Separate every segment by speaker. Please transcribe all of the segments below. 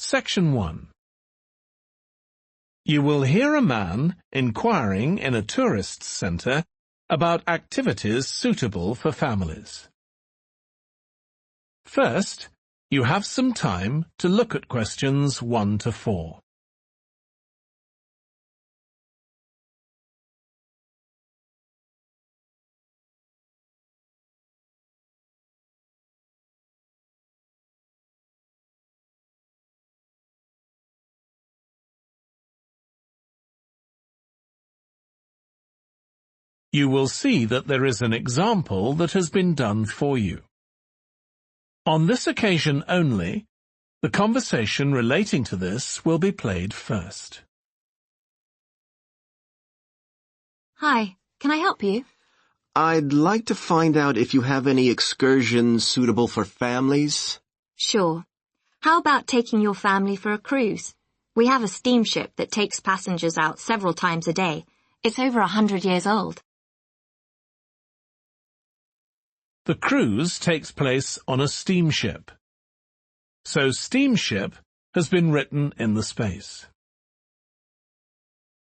Speaker 1: Section 1. You will hear a man inquiring in a tourist centre about activities suitable for families. First, you have some time to look at questions 1 to 4. You will see that there is an example that has been done for you. On this occasion only, the conversation relating to this will be played first.
Speaker 2: Hi, can I help you?
Speaker 3: I'd like to find out if you have any excursions suitable for families.
Speaker 2: Sure. How about taking your family for a cruise? We have a steamship that takes passengers out several times a day. It's over 100 years old.
Speaker 1: The cruise takes place on a steamship. So steamship has been written in the space.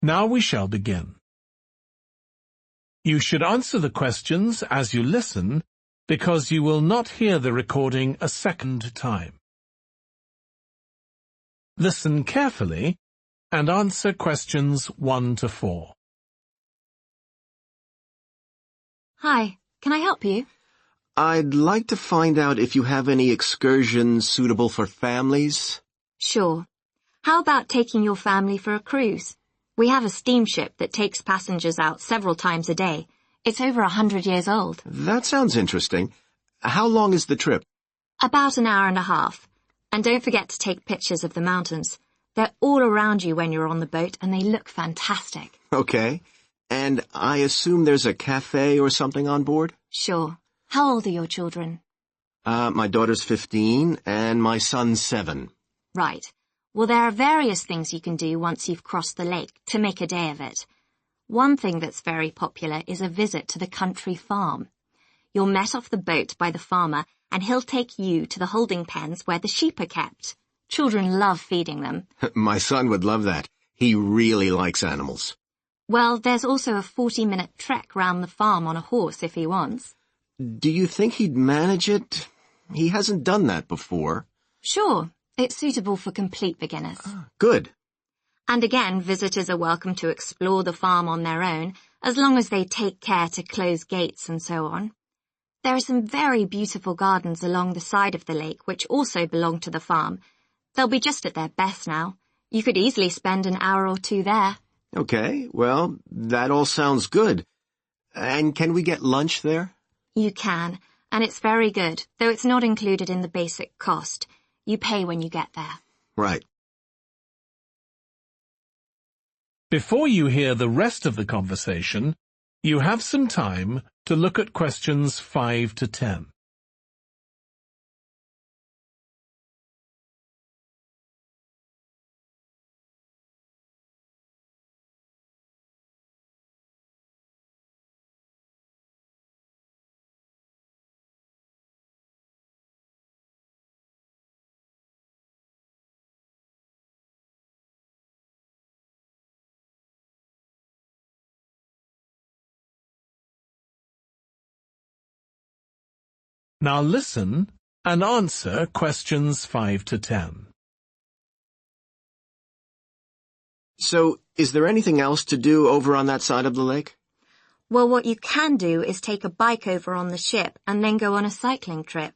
Speaker 1: Now we shall begin. You should answer the questions as you listen because you will not hear the recording a second time. Listen carefully and answer questions 1 to 4.
Speaker 2: Hi, can I help you?
Speaker 3: I'd like to find out if you have any excursions suitable for families.
Speaker 2: Sure. How about taking your family for a cruise? We have a steamship that takes passengers out several times a day. It's over 100 years old.
Speaker 3: That sounds interesting. How long is the trip?
Speaker 2: About an hour and a half. And don't forget to take pictures of the mountains. They're all around you when you're on the boat and they look fantastic.
Speaker 3: Okay. And I assume there's a cafe or something on board?
Speaker 2: Sure. How old are your children?
Speaker 3: My daughter's 15 and my son's 7.
Speaker 2: Right. Well, there are various things you can do once you've crossed the lake to make a day of it. One thing that's very popular is a visit to the country farm. You're met off the boat by the farmer and he'll take you to the holding pens where the sheep are kept. Children love feeding them.
Speaker 3: My son would love that. He really likes animals.
Speaker 2: Well, there's also a 40-minute trek round the farm on a horse if he wants.
Speaker 3: Do you think he'd manage it? He hasn't done that before.
Speaker 2: Sure. It's suitable for complete beginners.
Speaker 3: Good.
Speaker 2: And again, visitors are welcome to explore the farm on their own, as long as they take care to close gates and so on. There are some very beautiful gardens along the side of the lake which also belong to the farm. They'll be just at their best now. You could easily spend an hour or 2 there.
Speaker 3: Okay, well, that all sounds good. And can we get lunch there?
Speaker 2: You can, and it's very good, though it's not included in the basic cost. You pay when you get there.
Speaker 3: Right.
Speaker 1: Before you hear the rest of the conversation, you have some time to look at questions 5 to 10. Now listen and answer questions 5 to 10.
Speaker 3: So, is there anything else to do over on that side of the lake?
Speaker 2: Well, what you can do is take a bike over on the ship and then go on a cycling trip.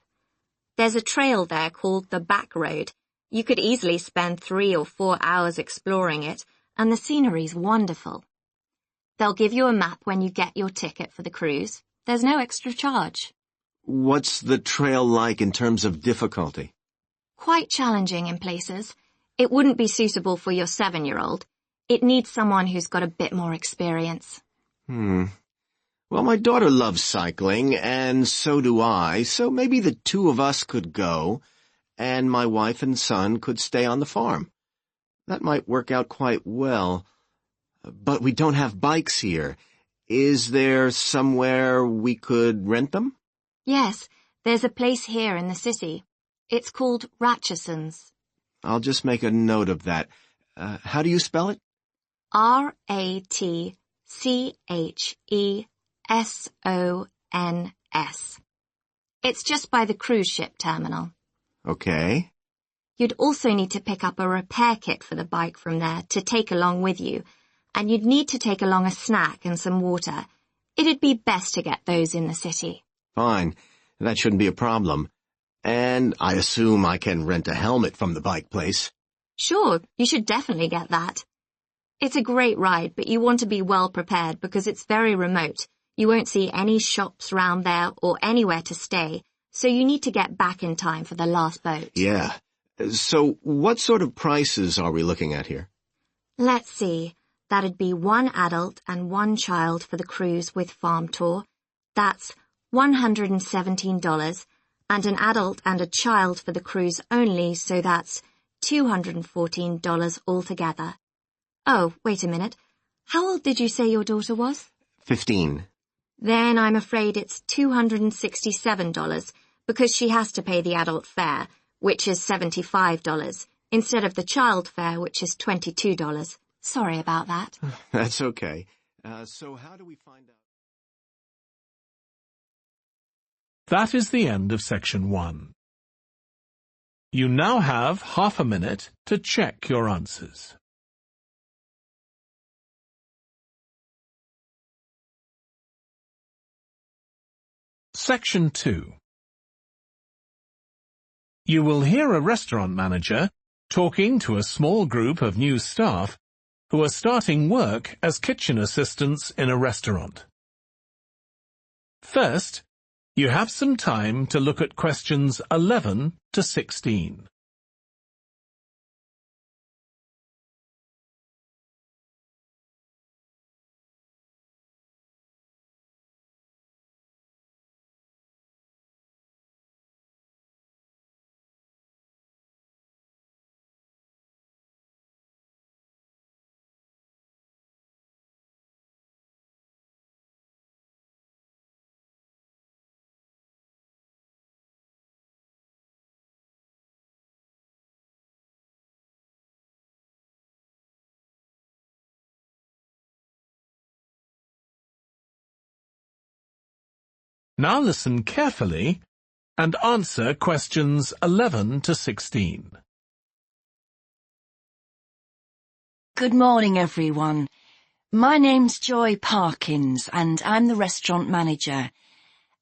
Speaker 2: There's a trail there called the Back Road. You could easily spend 3 or 4 hours exploring it, and the scenery's wonderful. They'll give you a map when you get your ticket for the cruise. There's no extra charge.
Speaker 3: What's the trail like in terms of difficulty?
Speaker 2: Quite challenging in places. It wouldn't be suitable for your 7-year-old. It needs someone who's got a bit more experience.
Speaker 3: Well, my daughter loves cycling, and so do I, so maybe the 2 of us could go, and my wife and son could stay on the farm. That might work out quite well. But we don't have bikes here. Is there somewhere we could rent them?
Speaker 2: Yes, there's a place here in the city. It's called Ratcheson's.
Speaker 3: I'll just make a note of that. How do you spell it?
Speaker 2: Ratchesons. It's just by the cruise ship terminal.
Speaker 3: Okay.
Speaker 2: You'd also need to pick up a repair kit for the bike from there to take along with you, and you'd need to take along a snack and some water. It'd be best to get those in the city.
Speaker 3: Fine. That shouldn't be a problem. And I assume I can rent a helmet from the bike place.
Speaker 2: Sure, you should definitely get that. It's a great ride, but you want to be well prepared because it's very remote. You won't see any shops round there or anywhere to stay, so you need to get back in time for the last boat.
Speaker 3: Yeah. So what sort of prices are we looking at here?
Speaker 2: Let's see. That'd be 1 adult and 1 child for the cruise with farm tour. That's $117, and an adult and a child for the cruise only, so that's $214 altogether. Oh, wait a minute. How old did you say your daughter was?
Speaker 3: 15.
Speaker 2: Then I'm afraid it's $267, because she has to pay the adult fare, which is $75, instead of the child fare, which is $22. Sorry about that.
Speaker 3: That's okay. So how do we find out?
Speaker 1: That is the end of section 1. You now have half a minute to check your answers. Section 2. You will hear a restaurant manager talking to a small group of new staff who are starting work as kitchen assistants in a restaurant. First, you have some time to look at questions 11 to 16. Now listen carefully and answer questions 11 to 16.
Speaker 4: Good morning, everyone. My name's Joy Parkins, and I'm the restaurant manager.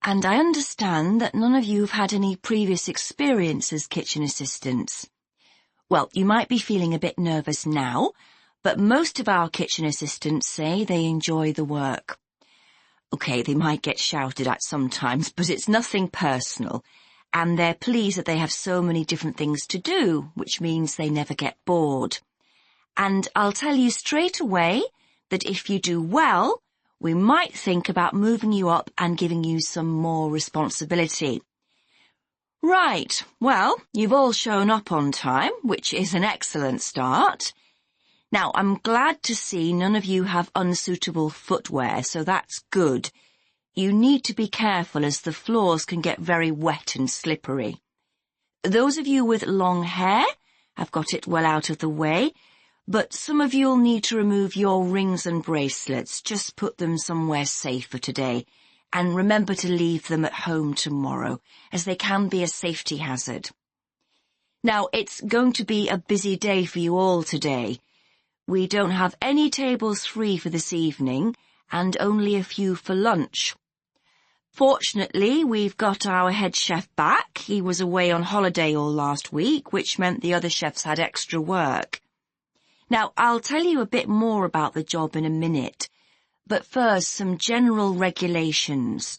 Speaker 4: And I understand that none of you have had any previous experience as kitchen assistants. Well, you might be feeling a bit nervous now, but most of our kitchen assistants say they enjoy the work. Okay, they might get shouted at sometimes, but it's nothing personal, and they're pleased that they have so many different things to do, which means they never get bored. And I'll tell you straight away that if you do well, we might think about moving you up and giving you some more responsibility. Right, well, you've all shown up on time, which is an excellent start. Now, I'm glad to see none of you have unsuitable footwear, so that's good. You need to be careful as the floors can get very wet and slippery. Those of you with long hair have got it well out of the way, but some of you'll need to remove your rings and bracelets. Just put them somewhere safer today, and remember to leave them at home tomorrow, as they can be a safety hazard. Now, it's going to be a busy day for you all today. We don't have any tables free for this evening, and only a few for lunch. Fortunately, we've got our head chef back. He was away on holiday all last week, which meant the other chefs had extra work. Now, I'll tell you a bit more about the job in a minute, but first, some general regulations.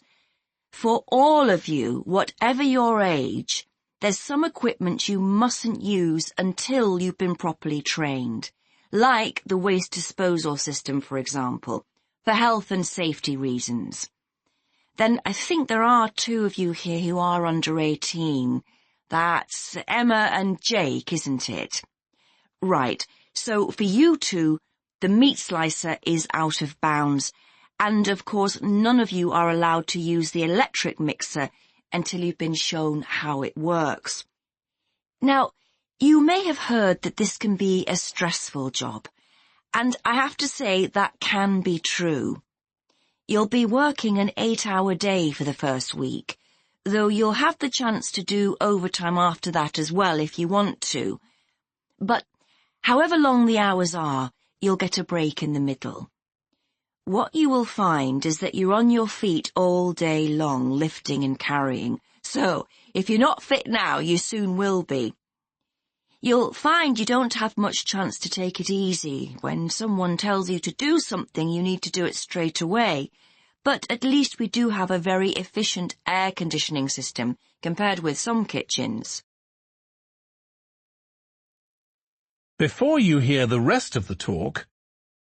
Speaker 4: For all of you, whatever your age, there's some equipment you mustn't use until you've been properly trained. Like the waste disposal system, for example, for health and safety reasons. Then I think there are 2 of you here who are under 18. That's Emma and Jake, isn't it? Right, so for you 2, the meat slicer is out of bounds, and of course none of you are allowed to use the electric mixer until you've been shown how it works. Now, You may have heard that this can be a stressful job, and I have to say that can be true. You'll be working an 8-hour day for the first week, though you'll have the chance to do overtime after that as well if you want to. But however long the hours are, you'll get a break in the middle. What you will find is that you're on your feet all day long, lifting and carrying, so if you're not fit now, you soon will be. You'll find you don't have much chance to take it easy. When someone tells you to do something, you need to do it straight away. But at least we do have a very efficient air conditioning system compared with some kitchens.
Speaker 1: Before you hear the rest of the talk,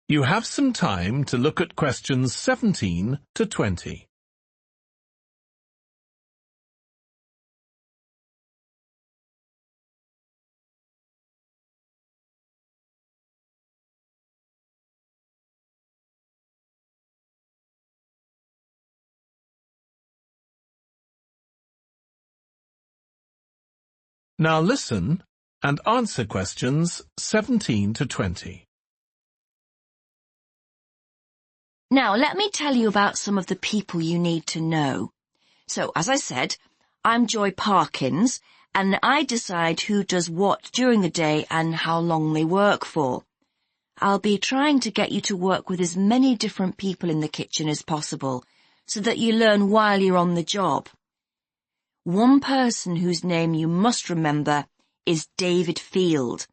Speaker 1: you have some time to look at questions 17 to 20. Now listen and answer questions 17 to 20.
Speaker 4: Now, let me tell you about some of the people you need to know. So, as I said, I'm Joy Parkins, and I decide who does what during the day and how long they work for. I'll be trying to get you to work with as many different people in the kitchen as possible, so that you learn while you're on the job. One person whose name you must remember is David Field.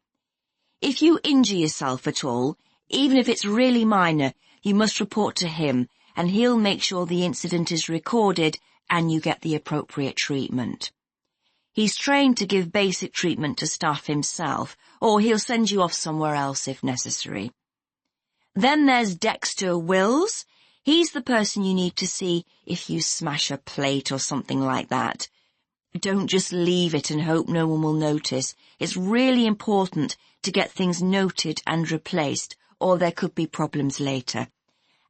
Speaker 4: If you injure yourself at all, even if it's really minor, you must report to him, and he'll make sure the incident is recorded and you get the appropriate treatment. He's trained to give basic treatment to staff himself, or he'll send you off somewhere else if necessary. Then there's Dexter Wills. He's the person you need to see if you smash a plate or something like that. Don't just leave it and hope no one will notice. It's really important to get things noted and replaced, or there could be problems later.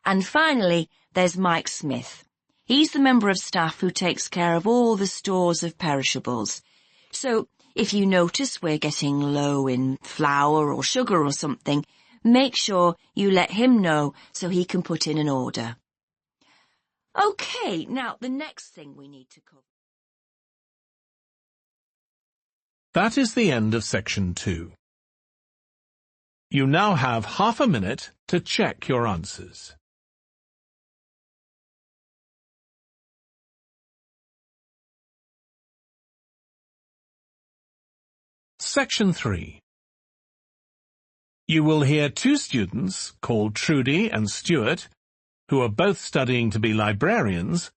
Speaker 4: And finally, there's Mike Smith. He's the member of staff who takes care of all the stores of perishables. So, if you notice we're getting low in flour or sugar or something, make sure you let him know so he can put in an order. Okay, now the next thing we need to cover.
Speaker 1: That is the end of section 2. You now have half a minute to check your answers. Section 3. You will hear two students called Trudy and Stuart, who are both studying to be librarians,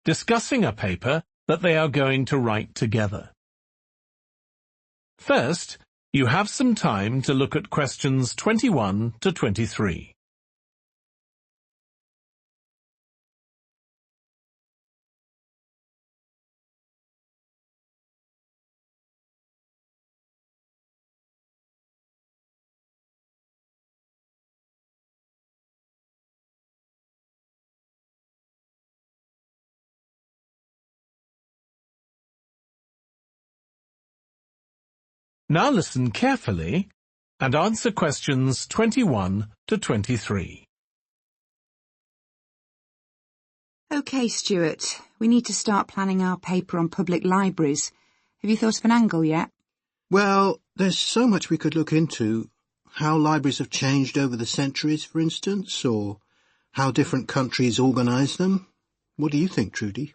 Speaker 1: discussing a paper that they are going to write together. First, you have some time to look at questions 21 to 23. Now listen carefully and answer questions 21 to 23.
Speaker 5: OK, Stuart, we need to start planning our paper on public libraries. Have you thought of an angle yet?
Speaker 6: Well, there's so much we could look into. How libraries have changed over the centuries, for instance, or how different countries organise them. What do you think, Trudy?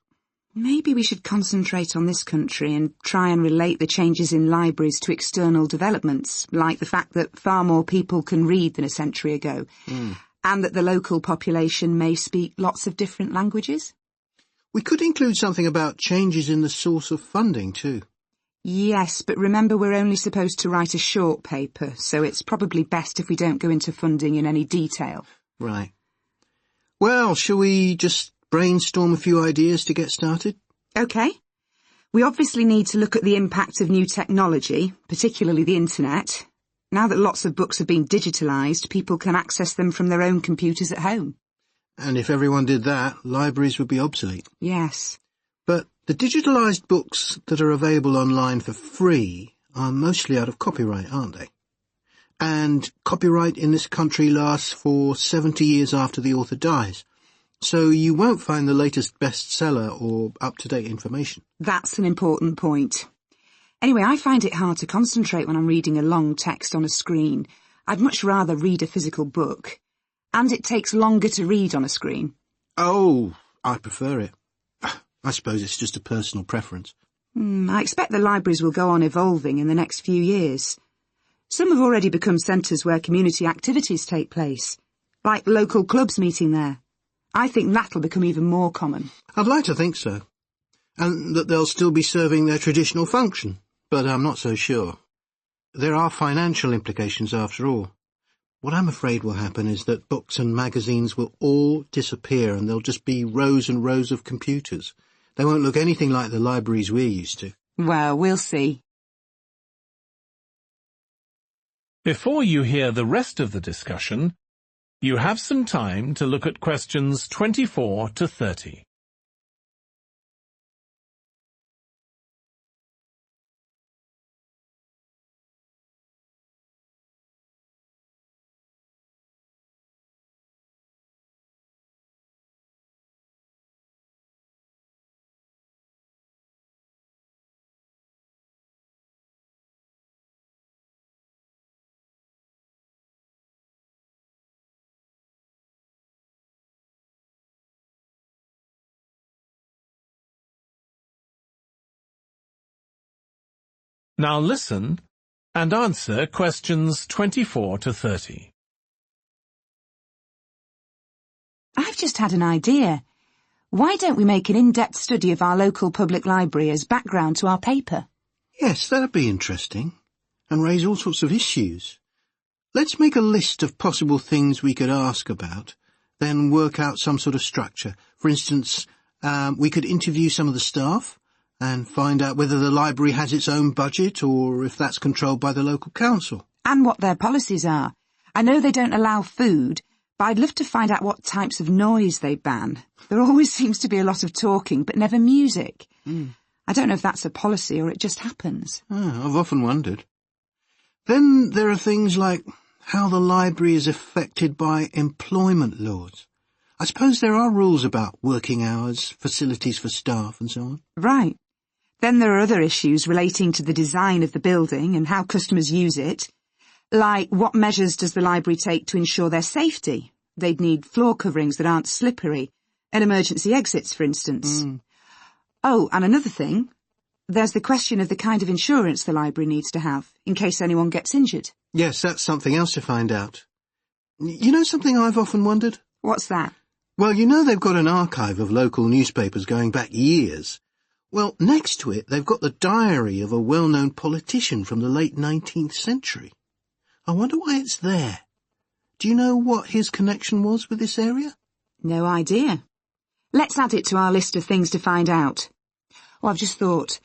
Speaker 5: Maybe we should concentrate on this country and try and relate the changes in libraries to external developments, like the fact that far more people can read than a century ago, and that the local population may speak lots of different languages.
Speaker 6: We could include something about changes in the source of funding, too.
Speaker 5: Yes, but remember we're only supposed to write a short paper, so it's probably best if we don't go into funding in any detail.
Speaker 6: Right. Well, shall we just brainstorm a few ideas to get started?
Speaker 5: OK. We obviously need to look at the impact of new technology, particularly the internet. Now that lots of books have been digitalised, people can access them from their own computers at home.
Speaker 6: And if everyone did that, libraries would be obsolete.
Speaker 5: Yes.
Speaker 6: But the digitalised books that are available online for free are mostly out of copyright, aren't they? And copyright in this country lasts for 70 years after the author dies. So you won't find the latest bestseller or up-to-date information.
Speaker 5: That's an important point. Anyway, I find it hard to concentrate when I'm reading a long text on a screen. I'd much rather read a physical book. And it takes longer to read on a screen.
Speaker 6: Oh, I prefer it. I suppose it's just a personal preference.
Speaker 5: I expect the libraries will go on evolving in the next few years. Some have already become centres where community activities take place, like local clubs meeting there. I think that'll become even more common.
Speaker 6: I'd like to think so. And that they'll still be serving their traditional function, but I'm not so sure. There are financial implications after all. What I'm afraid will happen is that books and magazines will all disappear and there'll just be rows and rows of computers. They won't look anything like the libraries we're used to.
Speaker 5: Well, we'll see.
Speaker 1: Before you hear the rest of the discussion, you have some time to look at questions 24 to 30. Now listen and answer questions 24 to 30.
Speaker 5: I've just had an idea. Why don't we make an in-depth study of our local public library as background to our paper?
Speaker 6: Yes, that'd be interesting. And raise all sorts of issues. Let's make a list of possible things we could ask about, then work out some sort of structure. For instance, we could interview some of the staff and find out whether the library has its own budget or if that's controlled by the local council.
Speaker 5: And what their policies are. I know they don't allow food, but I'd love to find out what types of noise they ban. There always seems to be a lot of talking, but never music. I don't know if that's a policy or it just happens.
Speaker 6: I've often wondered. Then there are things like how the library is affected by employment laws. I suppose there are rules about working hours, facilities for staff and so on.
Speaker 5: Right. Then there are other issues relating to the design of the building and how customers use it. Like, what measures does the library take to ensure their safety? They'd need floor coverings that aren't slippery, and emergency exits, for instance. Oh, and another thing. There's the question of the kind of insurance the library needs to have, in case anyone gets injured.
Speaker 6: Yes, that's something else to find out. You know something I've often wondered?
Speaker 5: What's that?
Speaker 6: Well, you know they've got an archive of local newspapers going back years. Well, next to it, they've got the diary of a well-known politician from the late 19th century. I wonder why it's there. Do you know what his connection was with this area?
Speaker 5: No idea. Let's add it to our list of things to find out. Oh, I've just thought.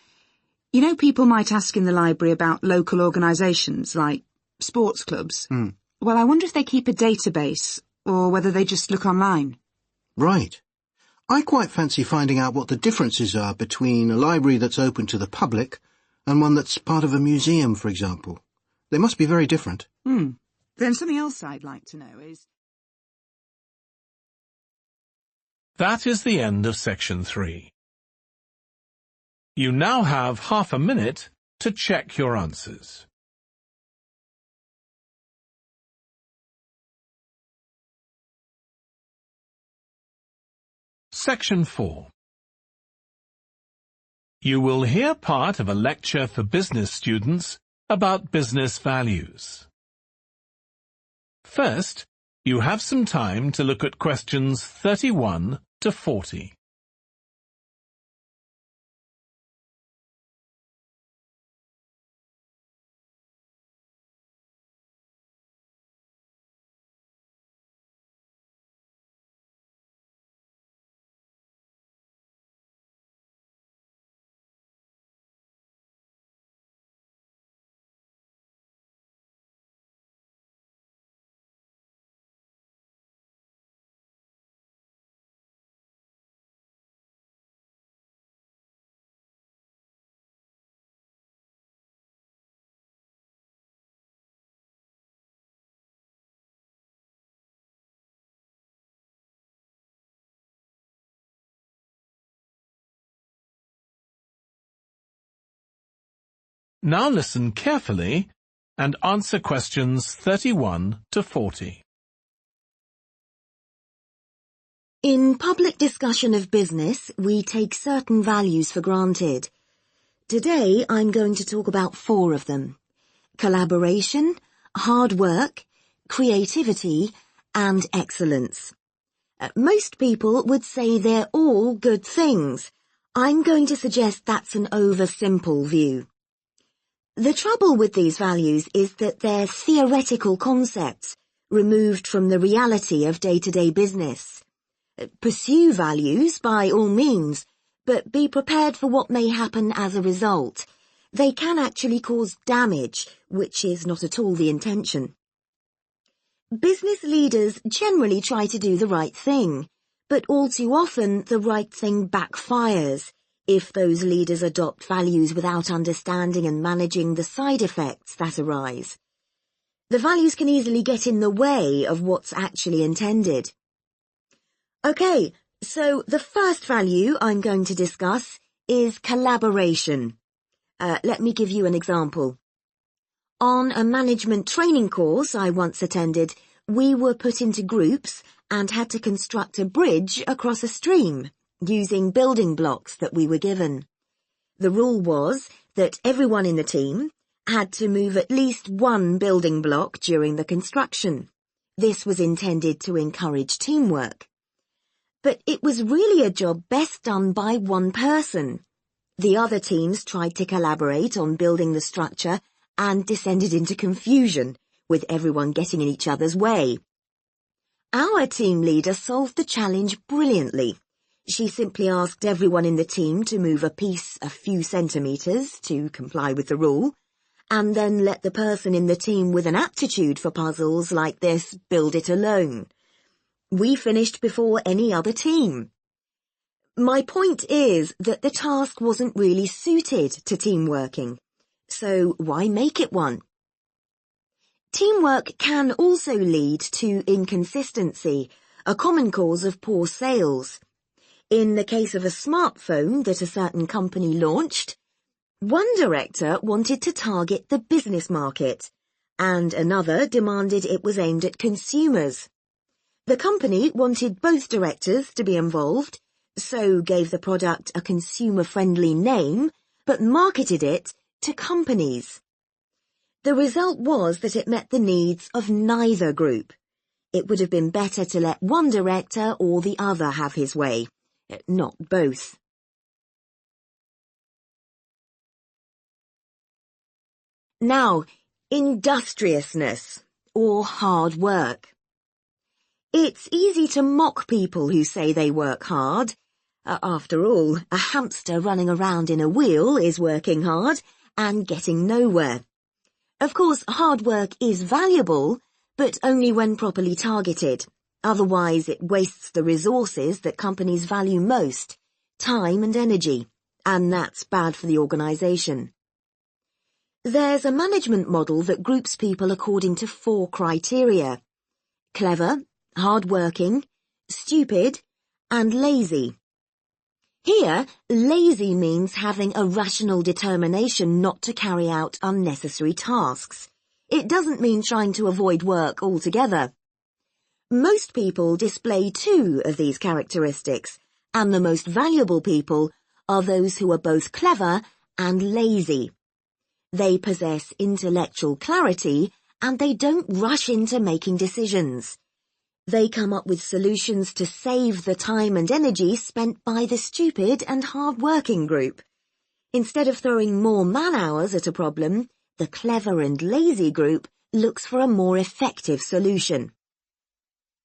Speaker 5: You know, people might ask in the library about local organisations, like sports clubs. Well, I wonder if they keep a database, or whether they just look online.
Speaker 6: Right. I quite fancy finding out what the differences are between a library that's open to the public and one that's part of a museum, for example. They must be very different.
Speaker 5: Then something else I'd like to know is...
Speaker 1: That is the end of section 3. You now have half a minute to check your answers. Section 4. You will hear part of a lecture for business students about business values. First, you have some time to look at questions 31 to 40. Now listen carefully and answer questions 31 to 40.
Speaker 7: In public discussion of business, we take certain values for granted. Today, I'm going to talk about 4 of them: collaboration, hard work, creativity, and excellence. Most people would say they're all good things. I'm going to suggest that's an oversimple view. The trouble with these values is that they're theoretical concepts, removed from the reality of day-to-day business. Pursue values by all means, but be prepared for what may happen as a result. They can actually cause damage, which is not at all the intention. Business leaders generally try to do the right thing, but all too often the right thing backfires if those leaders adopt values without understanding and managing the side effects that arise. The values can easily get in the way of what's actually intended. Okay, so the first value I'm going to discuss is collaboration. Let me give you an example. On a management training course I once attended, we were put into groups and had to construct a bridge across a stream using building blocks that we were given. The rule was that everyone in the team had to move at least one building block during the construction. This was intended to encourage teamwork. But it was really a job best done by one person. The other teams tried to collaborate on building the structure and descended into confusion, with everyone getting in each other's way. Our team leader solved the challenge brilliantly. She simply asked everyone in the team to move a piece a few centimetres to comply with the rule, and then let the person in the team with an aptitude for puzzles like this build it alone. We finished before any other team. My point is that the task wasn't really suited to team working, so why make it one? Teamwork can also lead to inconsistency, a common cause of poor sales. In the case of a smartphone that a certain company launched, one director wanted to target the business market, and another demanded it was aimed at consumers. The company wanted both directors to be involved, so gave the product a consumer-friendly name, but marketed it to companies. The result was that it met the needs of neither group. It would have been better to let one director or the other have his way, not both. Now, industriousness, or hard work. It's easy to mock people who say they work hard. After all, a hamster running around in a wheel is working hard and getting nowhere. Of course, hard work is valuable, but only when properly targeted. Otherwise, it wastes the resources that companies value most, time and energy, and that's bad for the organisation. There's a management model that groups people according to 4 criteria: clever, hard-working, stupid, and lazy. Here, lazy means having a rational determination not to carry out unnecessary tasks. It doesn't mean trying to avoid work altogether. Most people display 2 of these characteristics, and the most valuable people are those who are both clever and lazy. They possess intellectual clarity, and they don't rush into making decisions. They come up with solutions to save the time and energy spent by the stupid and hard-working group. Instead of throwing more man-hours at a problem, the clever and lazy group looks for a more effective solution.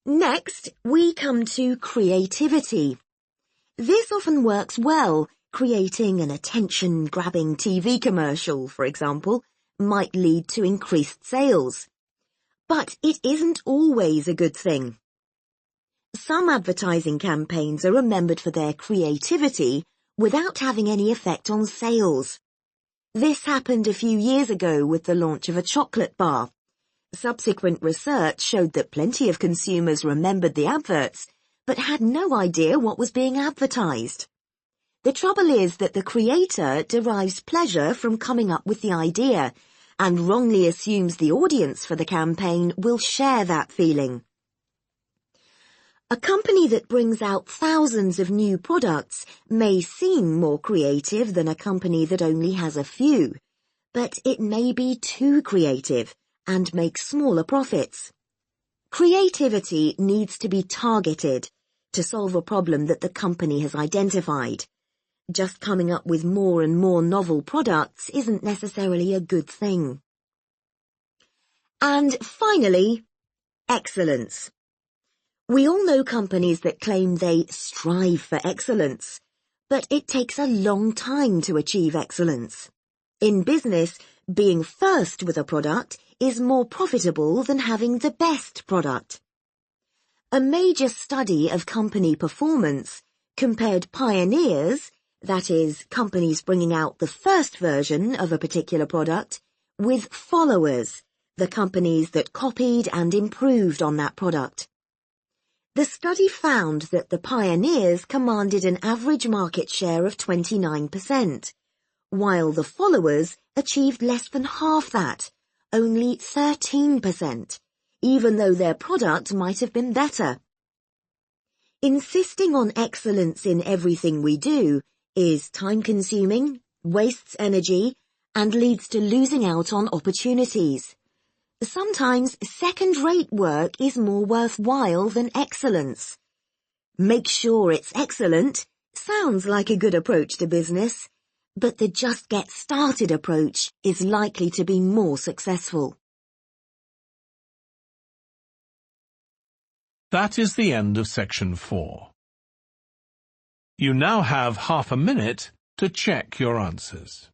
Speaker 7: Next, we come to creativity. This often works well. Creating an attention-grabbing TV commercial, for example, might lead to increased sales. But it isn't always a good thing. Some advertising campaigns are remembered for their creativity without having any effect on sales. This happened a few years ago with the launch of a chocolate bar. Subsequent research showed that plenty of consumers remembered the adverts, but had no idea what was being advertised. The trouble is that the creator derives pleasure from coming up with the idea and wrongly assumes the audience for the campaign will share that feeling. A company that brings out thousands of new products may seem more creative than a company that only has a few, but it may be too creative and make smaller profits. Creativity needs to be targeted to solve a problem that the company has identified. Just coming up with more and more novel products isn't necessarily a good thing. And finally, excellence. We all know companies that claim they strive for excellence, but it takes a long time to achieve excellence. In business, being first with a product is more profitable than having the best product. A major study of company performance compared pioneers, that is, companies bringing out the first version of a particular product, with followers, the companies that copied and improved on that product. The study found that the pioneers commanded an average market share of 29%, while the followers achieved less than half that, only 13%, even though their product might have been better. Insisting on excellence in everything we do is time-consuming, wastes energy, and leads to losing out on opportunities. Sometimes second-rate work is more worthwhile than excellence. Make sure it's excellent sounds like a good approach to business, but the just get started approach is likely to be more successful.
Speaker 1: That is the end of section 4. You now have half a minute to check your answers.